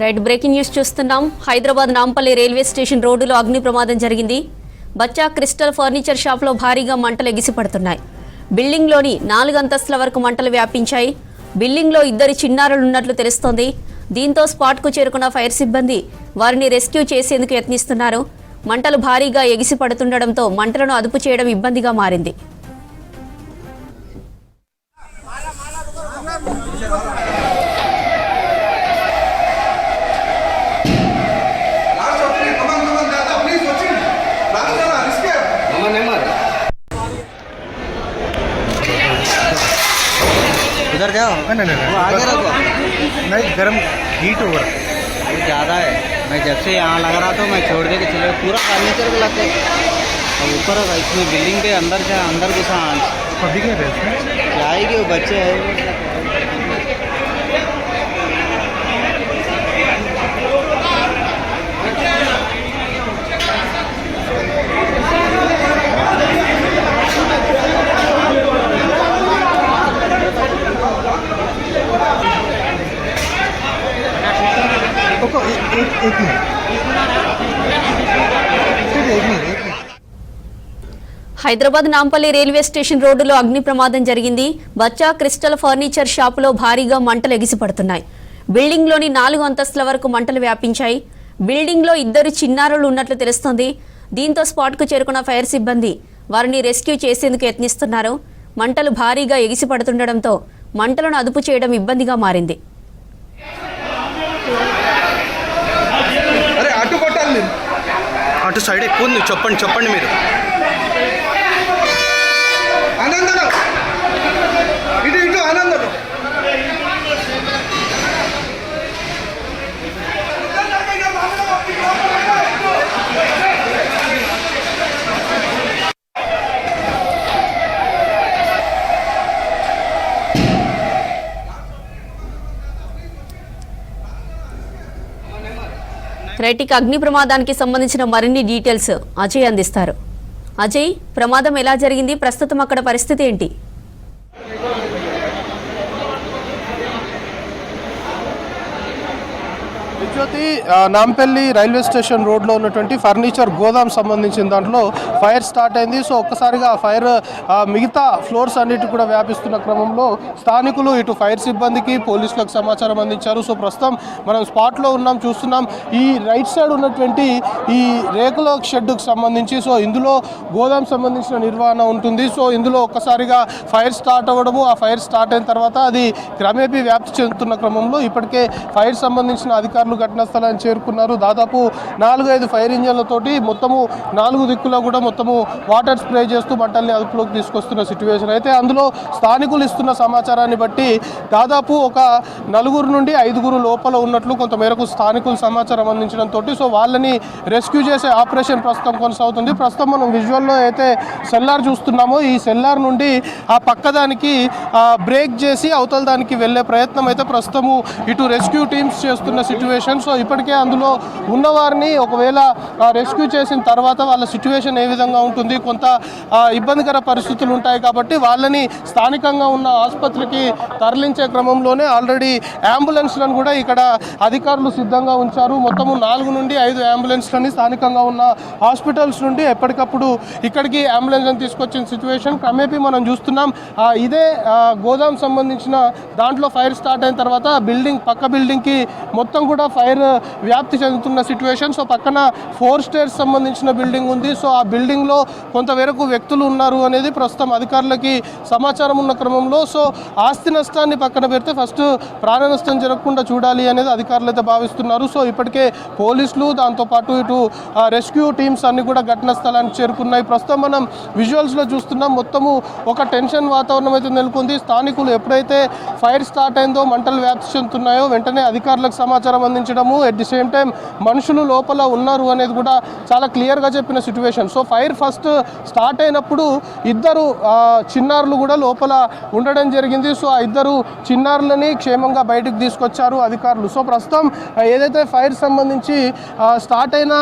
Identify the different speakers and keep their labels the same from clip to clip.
Speaker 1: Right breaking news చూస్తున్నాం. Hyderabad Nampally railway station రోడ్డులో అగ్ని ప్రమాదం జరిగింది. బచ్చా క్రిస్టల్ ఫర్నిచర్ షాప్లో భారీగా మంటలు ఎగిసిపడుతున్నాయి. బిల్డింగ్లోని 4 అంతస్తుల వరకు మంటలు వ్యాపించాయి. బిల్డింగ్లో 2 చిన్నారులున్నట్లు తెలుస్తోంది. దీంతో స్పాట్కు చేరుకున్న ఫైర్ సిబ్బంది వారిని రెస్క్యూ చేసేందుకు యత్నిస్తున్నారు. మంటలు భారీగా ఎగిసిపడుతుండటంతో మంటలను అదుపు చేయడం ఇబ్బందిగా మారింది.
Speaker 2: उधर जाओ।
Speaker 3: नहीं
Speaker 2: वो आगे रखो।
Speaker 3: नहीं, गर्म हीट हो रहा
Speaker 2: वो ज़्यादा है। मैं जब से यहाँ लग रहा था मैं छोड़ दे के चले पूरा फर्नीचर को लगते अब ऊपर इसमें बिल्डिंग के अंदर से अंदर घुसा
Speaker 3: अभी क्या है
Speaker 2: क्या आएगी वो बच्चे है
Speaker 3: एक minute
Speaker 1: Hyderabad Nampally railway station రోడ్డులో అగ్ని ప్రమాదం జరిగింది. బచ్చా క్రిస్టల్ ఫర్నిచర్ షాపులో భారీగా మంటలు ఎగిసిపడుతున్నాయి. బిల్డింగ్లోని 4 అంతస్తుల వరకు మంటలు వ్యాపించాయి. బిల్డింగ్లో 2 చిన్నారులు ఉన్నట్లు తెలుస్తోంది. దీంతో స్పాట్కు చేరుకున్న ఫైర్ సిబ్బంది వారిని రెస్క్యూ చేసేందుకు యత్నిస్తున్నారు. మంటలు భారీగా ఎగిసిపడుతుండటంతో మంటలను అదుపు చేయడం ఇబ్బందిగా మారింది.
Speaker 4: అటు సైడ్ ఎక్కువ ఉంది. చెప్పండి మీరు.
Speaker 3: ఇటు ఆనందం
Speaker 1: రైటిక్ అగ్ని ప్రమాదానికి సంబంధించిన మరిన్ని డీటెయిల్స్ అజయ్ అందిస్తారు. అజయ్, ప్రమాదం ఎలా జరిగింది? ప్రస్తుతం అక్కడ పరిస్థితి ఏంటి?
Speaker 3: జ్యోతి, నాంపల్లి రైల్వే స్టేషన్ రోడ్లో ఉన్నటువంటి ఫర్నిచర్ గోదాం సంబంధించిన దాంట్లో ఫైర్ స్టార్ట్ అయింది. సో ఒక్కసారిగా ఫైర్ మిగతా ఫ్లోర్స్ అన్నిటి కూడా వ్యాపిస్తున్న క్రమంలో స్థానికులు ఇటు ఫైర్ సిబ్బందికి పోలీసులకు సమాచారం అందించారు. సో ప్రస్తుతం మనం స్పాట్లో ఉన్నాం, చూస్తున్నాం. ఈ రైట్ సైడ్ ఉన్నటువంటి ఈ రేకుల షెడ్కు సంబంధించి సో ఇందులో గోదాం సంబంధించిన నిర్వహణ ఉంటుంది. సో ఇందులో ఒక్కసారిగా ఫైర్ స్టార్ట్ అవ్వడము, ఆ ఫైర్ స్టార్ట్ అయిన తర్వాత అది క్రమేపీ వ్యాప్తి చెందుతున్న క్రమంలో ఇప్పటికే ఫైర్ సంబంధించిన అధికారులు ఘటనా స్థలాన్ని చేరుకున్నారు. దాదాపు 4-5 ఫైర్ ఇంజన్లతోటి మొత్తము 4 దిక్కులో కూడా మొత్తము వాటర్ స్ప్రే చేస్తూ మంటల్ని అదుపులోకి తీసుకొస్తున్న సిచ్యువేషన్. అయితే అందులో స్థానికులు ఇస్తున్న సమాచారాన్ని బట్టి దాదాపు ఒక 4 నుండి 5 లోపల ఉన్నట్లు కొంతమేరకు స్థానికులు సమాచారం అందించడంతో సో వాళ్ళని రెస్క్యూ చేసే ఆపరేషన్ ప్రస్తుతం కొనసాగుతుంది. ప్రస్తుతం మనం విజువల్లో అయితే సెల్లార్ చూస్తున్నామో ఈ సెల్లార్ నుండి ఆ పక్కదానికి బ్రేక్ చేసి అవతల దానికి వెళ్ళే ప్రయత్నం అయితే ప్రస్తుతము ఇటు రెస్క్యూ టీమ్స్ చేస్తున్న సిచ్యువేషన్. సో ఇప్పటికే అందులో ఉన్నవారిని ఒకవేళ రెస్క్యూ చేసిన తర్వాత వాళ్ళ సిచ్యువేషన్ ఏ విధంగా ఉంటుంది, కొంత ఇబ్బందికర పరిస్థితులు ఉంటాయి కాబట్టి వాళ్ళని స్థానికంగా ఉన్న ఆసుపత్రికి తరలించే క్రమంలోనే ఆల్రెడీ అంబులెన్స్లను కూడా ఇక్కడ అధికారులు సిద్ధంగా ఉంచారు. మొత్తము 4 నుండి 5 అంబులెన్స్లని స్థానికంగా ఉన్న హాస్పిటల్స్ నుండి ఎప్పటికప్పుడు ఇక్కడికి అంబులెన్స్ని తీసుకొచ్చిన సిచ్యువేషన్ క్రమేపీ మనం చూస్తున్నాం. ఇదే గోదాం సంబంధించిన దాంట్లో ఫైర్ స్టార్ట్ అయిన తర్వాత పక్క బిల్డింగ్కి మొత్తం కూడా ఫైర్ వ్యాప్తి చెందుతున్న సిచ్యువేషన్. సో పక్కన 4 స్టేర్స్ సంబంధించిన బిల్డింగ్ ఉంది. సో ఆ బిల్డింగ్లో కొంతవరకు వ్యక్తులు ఉన్నారు అనేది ప్రస్తుతం అధికారులకి సమాచారం ఉన్న క్రమంలో సో ఆస్తి నష్టాన్ని పక్కన పెడితే ఫస్ట్ ప్రాణ నష్టం జరగకుండా చూడాలి అనేది అధికారులు అయితే భావిస్తున్నారు. సో ఇప్పటికే పోలీసులు దాంతోపాటు ఇటు రెస్క్యూ టీమ్స్ అన్ని కూడా ఘటనా స్థలానికి చేరుకున్నాయి. ప్రస్తుతం మనం విజువల్స్లో చూస్తున్నాం. మొత్తము ఒక టెన్షన్ వాతావరణం అయితే నెలకొంది. స్థానికులు ఎప్పుడైతే ఫైర్ స్టార్ట్ అయిందో మంటలు వ్యాప్తి చెందుతున్నాయో వెంటనే అధికారులకు సమాచారం అందించడము, ఎట్ ది సేమ్ టైం మనుషులు లోపల ఉన్నారు అనేది కూడా చాలా క్లియర్గా చెప్పిన situation. So fire first start అయినప్పుడు 2 చిన్నారులు కూడా లోపల ఉండడం జరిగింది. సో ఆ 2 చిన్నారులని క్షేమంగా బయటకు తీసుకొచ్చారు అధికారులు. సో ప్రస్తుతం ఏదైతే ఫైర్ సంబంధించి స్టార్ట్ అయిన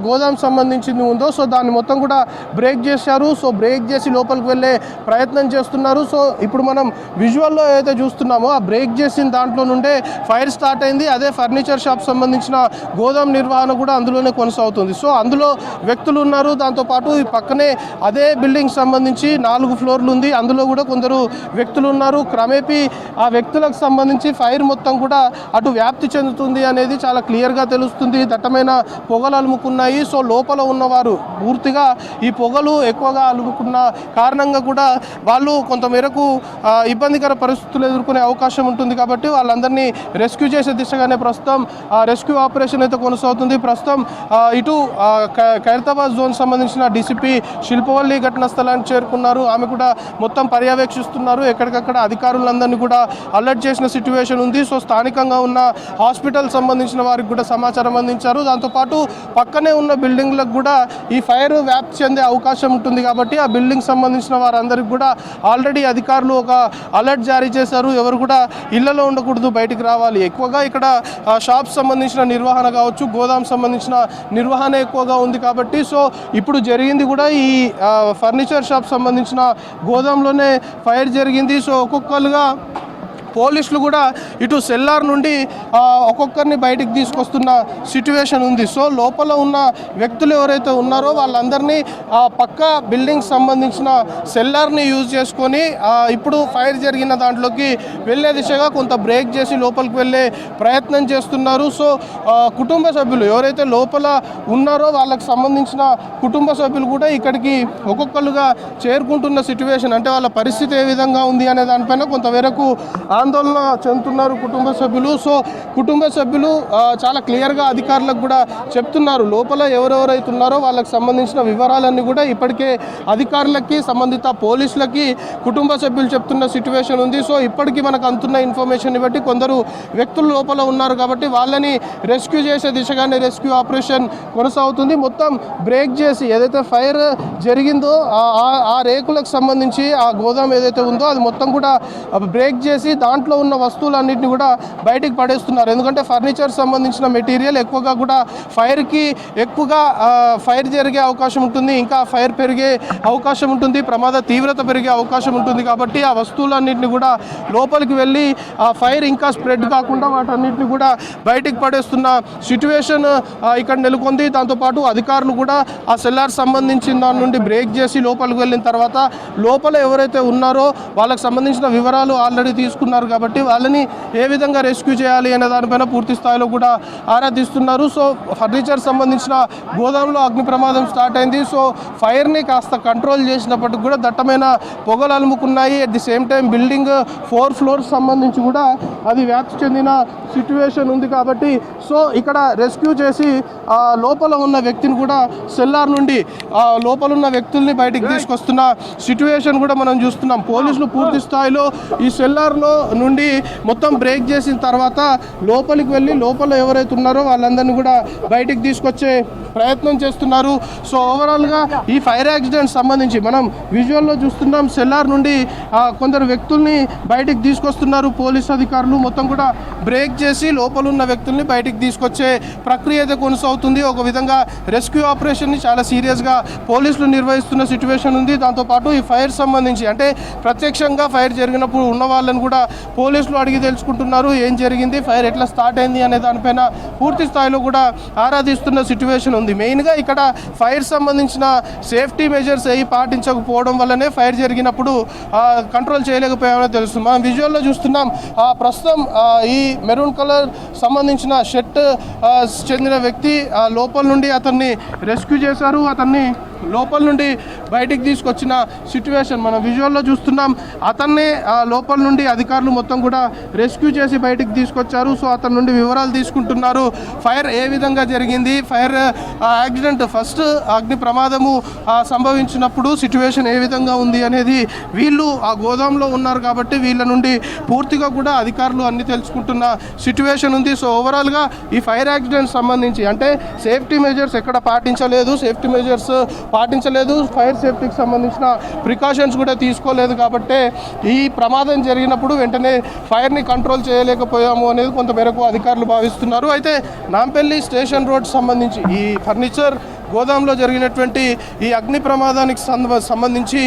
Speaker 3: గోదాం సంబంధించింది ఉందో సో దాన్ని మొత్తం కూడా బ్రేక్ చేశారు. సో బ్రేక్ చేసి లోపలికి వెళ్ళే ప్రయత్నం చేస్తున్నారు. సో ఇప్పుడు మనం విజువల్లో ఏదైతే చూస్తున్నామో ఆ బ్రేక్ చేసిన దాంట్లో నుండే ఫైర్ స్టార్ట్ అయింది. అదే ఫర్నిచర్ షాప్ షాప్ సంబంధించిన గోదాం నిర్వహణ కూడా అందులోనే కొనసాగుతుంది. సో అందులో వ్యక్తులు ఉన్నారు. దాంతోపాటు ఈ పక్కనే అదే బిల్డింగ్ సంబంధించి 4 ఫ్లోర్లు ఉంది. అందులో కూడా కొందరు వ్యక్తులు ఉన్నారు. క్రమేపీ ఆ వ్యక్తులకు సంబంధించి ఫైర్ మొత్తం కూడా అటు వ్యాప్తి చెందుతుంది అనేది చాలా క్లియర్గా తెలుస్తుంది. దట్టమైన పొగలు అలుముకున్నాయి. సో లోపల ఉన్నవారు పూర్తిగా ఈ పొగలు ఎక్కువగా అలుముకున్న కారణంగా కూడా వాళ్ళు కొంతమేరకు ఇబ్బందికర పరిస్థితులు ఎదుర్కొనే అవకాశం ఉంటుంది. కాబట్టి వాళ్ళందరినీ రెస్క్యూ చేసే దిశగానే ప్రస్తుతం రెస్క్యూ ఆపరేషన్ అయితే కొనసాగుతుంది. ప్రస్తుతం ఇటు ఖైరతాబాద్ జోన్ సంబంధించిన డీసీపీ శిల్పవల్లి ఘటనా స్థలానికి చేరుకున్నారు. ఆమె కూడా మొత్తం పర్యవేక్షిస్తున్నారు. ఎక్కడికక్కడ అధికారులందరినీ కూడా అలర్ట్ చేసిన సిచ్యువేషన్ ఉంది. సో స్థానికంగా ఉన్న హాస్పిటల్ సంబంధించిన వారికి కూడా సమాచారం అందించారు. దాంతోపాటు పక్కనే ఉన్న బిల్డింగ్లకు కూడా ఈ ఫైర్ వ్యాప్తి చెందే అవకాశం ఉంటుంది. కాబట్టి ఆ బిల్డింగ్ సంబంధించిన వారందరికీ కూడా ఆల్రెడీ అధికారులు ఒక అలర్ట్ జారీ చేశారు. ఎవరు కూడా ఇళ్లలో ఉండకూడదు, బయటికి రావాలి. ఎక్కువగా ఇక్కడ షాప్ సంబంధించిన నిర్వహణ కావచ్చు, గోదాం సంబంధించిన నిర్వహణ ఎక్కువగా ఉంది. కాబట్టి సో ఇప్పుడు జరిగింది కూడా ఈ ఫర్నిచర్ షాప్ సంబంధించిన గోదాంలోనే ఫైర్ జరిగింది. సో ఒక్కొక్కరుగా పోలీసులు కూడా ఇటు సెల్లార్ నుండి ఒక్కొక్కరిని బయటికి తీసుకొస్తున్న సిచ్యువేషన్ ఉంది. సో లోపల ఉన్న వ్యక్తులు ఎవరైతే ఉన్నారో వాళ్ళందరినీ పక్క బిల్డింగ్ సంబంధించిన సెల్లార్ని యూజ్ చేసుకొని ఇప్పుడు ఫైర్ జరిగిన దాంట్లోకి వెళ్ళే దిశగా కొంత బ్రేక్ చేసి లోపలికి వెళ్ళే ప్రయత్నం చేస్తున్నారు. సో కుటుంబ సభ్యులు ఎవరైతే లోపల ఉన్నారో వాళ్ళకి సంబంధించిన కుటుంబ సభ్యులు కూడా ఇక్కడికి ఒక్కొక్కరుగా చేరుకుంటున్న సిచ్యువేషన్. అంటే వాళ్ళ పరిస్థితి ఏ విధంగా ఉంది అనే దానిపైన కొంతవరకు ఆందోళన చెందుతున్నారు కుటుంబ సభ్యులు. సో కుటుంబ సభ్యులు చాలా క్లియర్గా అధికారులకు కూడా చెప్తున్నారు. లోపల ఎవరెవరైతే ఉన్నారో వాళ్ళకి సంబంధించిన వివరాలన్నీ కూడా ఇప్పటికే అధికారులకి, సంబంధిత పోలీసులకి కుటుంబ సభ్యులు చెప్తున్న సిచ్యువేషన్ ఉంది. సో ఇప్పటికీ మనకు అందుతున్న ఇన్ఫర్మేషన్ బట్టి కొందరు వ్యక్తులు లోపల ఉన్నారు. కాబట్టి వాళ్ళని రెస్క్యూ చేసే దిశగానే రెస్క్యూ ఆపరేషన్ కొనసాగుతుంది. మొత్తం బ్రేక్ చేసి ఏదైతే ఫైర్ జరిగిందో ఆ రేకులకు సంబంధించి ఆ గోదాం ఏదైతే ఉందో అది మొత్తం కూడా బ్రేక్ చేసి దాంట్లో ఉన్న వస్తువులన్నింటినీ కూడా బయటికి పడేస్తున్నారు. ఎందుకంటే ఫర్నిచర్ సంబంధించిన మెటీరియల్ ఎక్కువగా కూడా ఫైర్కి ఎక్కువగా ఫైర్ జరిగే అవకాశం ఉంటుంది. ఇంకా ఫైర్ పెరిగే అవకాశం ఉంటుంది, ప్రమాద తీవ్రత పెరిగే అవకాశం ఉంటుంది. కాబట్టి ఆ వస్తువులన్నింటినీ కూడా లోపలికి వెళ్ళి ఆ ఫైర్ ఇంకా స్ప్రెడ్ కాకుండా వాటన్నింటినీ కూడా బయటికి పడేస్తున్న సిచ్యువేషన్ ఇక్కడ నెలకొంది. దాంతోపాటు అధికారులు కూడా ఆ సెల్లార్ సంబంధించిన దాని నుండి బ్రేక్ చేసి లోపలికి వెళ్ళిన తర్వాత లోపల ఎవరైతే ఉన్నారో వాళ్ళకి సంబంధించిన వివరాలు ఆల్రెడీ తీసుకున్నారు. కాబట్టి వాళ్ళని ఏ విధంగా రెస్క్యూ చేయాలి అనే దానిపైన పూర్తి స్థాయిలో కూడా ఆరా తీస్తున్నారు. సో ఫర్నిచర్ సంబంధించిన గోదాంలో అగ్ని ప్రమాదం స్టార్ట్ అయింది. సో ఫైర్ని కాస్త కంట్రోల్ చేసినప్పటికి కూడా దట్టమైన పొగలు అలుముకున్నాయి. At the same time building 4 floors సంబంధించి కూడా అది వ్యాప్తి చెందిన సిచ్యువేషన్ ఉంది. కాబట్టి సో ఇక్కడ రెస్క్యూ చేసి లోపల ఉన్న వ్యక్తిని కూడా సెల్లార్ నుండి లోపల ఉన్న వ్యక్తుల్ని బయటికి తీసుకొస్తున్న సిచ్యువేషన్ కూడా మనం చూస్తున్నాం. పోలీసులు పూర్తి స్థాయిలో ఈ సెల్లార్లో నుండి మొత్తం బ్రేక్ చేసిన తర్వాత లోపలికి వెళ్ళి లోపల ఎవరైతే ఉన్నారో వాళ్ళందరినీ కూడా బయటికి తీసుకొచ్చే ప్రయత్నం చేస్తున్నారు. సో ఓవరాల్గా ఈ ఫైర్ యాక్సిడెంట్ సంబంధించి మనం విజువల్లో చూస్తున్నాం. సెల్లార్ నుండి కొందరు వ్యక్తుల్ని బయటికి తీసుకొస్తున్నారు పోలీస్ అధికారులు. మొత్తం కూడా బ్రేక్ చేసి లోపల ఉన్న వ్యక్తుల్ని బయటికి తీసుకొచ్చే ప్రక్రియ అయితే కొనసాగుతుంది. ఒక విధంగా రెస్క్యూ ఆపరేషన్ని చాలా సీరియస్గా పోలీసులు నిర్వహిస్తున్న సిచ్యువేషన్ ఉంది. దాంతోపాటు ఈ ఫైర్ సంబంధించి అంటే ప్రత్యక్షంగా ఫైర్ జరిగినప్పుడు ఉన్న వాళ్ళని కూడా పోలీసులు అడిగి తెలుసుకుంటున్నారు. ఏం జరిగింది, ఫైర్ ఎట్లా స్టార్ట్ అయింది అనే దానిపైన పూర్తి స్థాయిలో కూడా ఆరాధిస్తున్న సిచ్యువేషన్ ఉంది. మెయిన్గా ఇక్కడ ఫైర్ సంబంధించిన సేఫ్టీ మెజర్స్ ఏవి పాటించకపోవడం వల్లనే ఫైర్ జరిగినప్పుడు కంట్రోల్ చేయలేకపోయామని తెలుస్తుంది. మనం విజువల్లో చూస్తున్నాం. ప్రస్తుతం ఈ మెరూన్ కలర్ సంబంధించిన షర్ట్ చెందిన వ్యక్తి లోపల నుండి అతన్ని రెస్క్యూ చేశారు. అతన్ని లోపల నుండి బయటికి తీసుకొచ్చిన సిచ్యువేషన్ మనం విజువల్లో చూస్తున్నాం. అతన్నే లోపల నుండి అధికారులు మొత్తం కూడా రెస్క్యూ చేసి బయటికి తీసుకొచ్చారు. సో అతని నుండి వివరాలు తీసుకుంటున్నారు. ఫైర్ ఏ విధంగా జరిగింది, ఫైర్ యాక్సిడెంట్ ఫస్ట్ అగ్ని ప్రమాదము సంభవించినప్పుడు సిచ్యువేషన్ ఏ విధంగా ఉంది అనేది వీళ్ళు ఆ గోదాంలో ఉన్నారు కాబట్టి వీళ్ళ నుండి పూర్తిగా కూడా అధికారులు అన్ని తెలుసుకుంటున్న సిచ్యువేషన్ ఉంది. సో ఓవరాల్గా ఈ ఫైర్ యాక్సిడెంట్ సంబంధించి అంటే సేఫ్టీ మెజర్స్ ఎక్కడ పాటించలేదు, ఫైర్ సేఫ్టీకి సంబంధించిన ప్రికాషన్స్ కూడా తీసుకోలేదు. కాబట్టి ఈ ప్రమాదం జరిగినప్పుడు వెంటనే ఫైర్ని కంట్రోల్ చేయలేకపోయాము అనేది కొంతమేరకు అధికారులు భావిస్తున్నారు. అయితే నాంపల్లి స్టేషన్ రోడ్ సంబంధించి ఈ ఫర్నిచర్ గోదాంలో జరిగినటువంటి ఈ అగ్ని ప్రమాదానికి సంబంధించి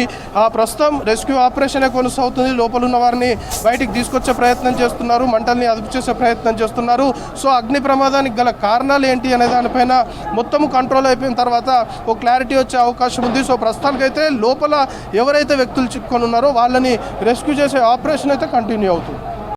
Speaker 3: ప్రస్తుతం రెస్క్యూ ఆపరేషనే కొనసాగుతుంది. లోపల ఉన్న వారిని బయటికి తీసుకొచ్చే ప్రయత్నం చేస్తున్నారు, మంటల్ని అదుపు చేసే ప్రయత్నం చేస్తున్నారు. సో అగ్ని ప్రమాదానికి గల కారణాలు ఏంటి అనే దానిపైన మొత్తం కంట్రోల్ అయిపోయిన తర్వాత ఒక క్లారిటీ వచ్చే అవకాశం ఉంది. సో ప్రస్తుతానికైతే లోపల ఎవరైతే వ్యక్తులు చిక్కుకొని ఉన్నారో వాళ్ళని రెస్క్యూ చేసే ఆపరేషన్ అయితే కంటిన్యూ అవుతుంది.